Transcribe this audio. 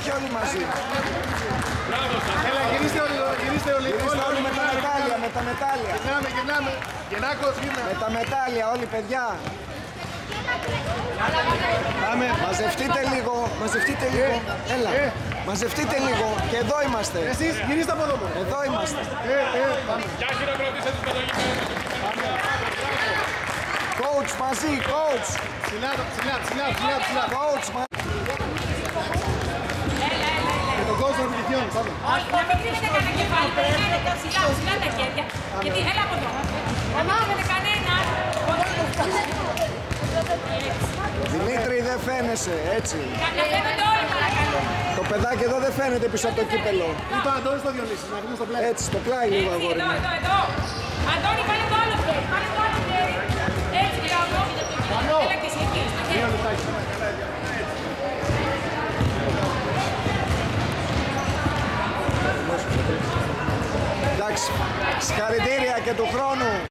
όχι όλοι μαζί. Έλα, γυρίστε όλοι. Γυρίστε όλοι με τα μετάλλια, με τα μετάλλια. Γυρνάμε. Γεννάκος, γύρνα. Με τα μετάλλια όλοι, παιδιά. Μαζευτείτε λίγο, Έλα, μαζευτείτε λίγο. Και εδώ είμαστε. Εσείς γυρίστε από εδώ. Εδώ είμαστε. Πάμε. Coach μαζί, coach. Ψηλά. Coach μαζί. Και τον coach των επιτυχιών. Πάμε. Όχι, να μην κρίνετε κανένα κεφάλι. Περιμένετε ψηλά τα χέρια. Γιατί έλα από εδώ. Να μην κρίνετε κανένα. Δημήτρη, δεν φαίνεσαι, έτσι. Να φαίνονται όλοι, παρακαλώ. Το παιδάκι εδώ δεν φαίνεται πίσω από το κύπελο. Είπα Αντώνη στο Διονύση, να βγούμε στο πλάι. Έτσι, στο πλάι λίγο, αγόρι μου. Εδώ. Αντώνη, πάνε το άλλο χέρι. Έτσι, μπράβο. Έλα και εσύ εκεί. Δύο λεπτάκι. Εντάξει, συγχαρητήρια και του χρόνου.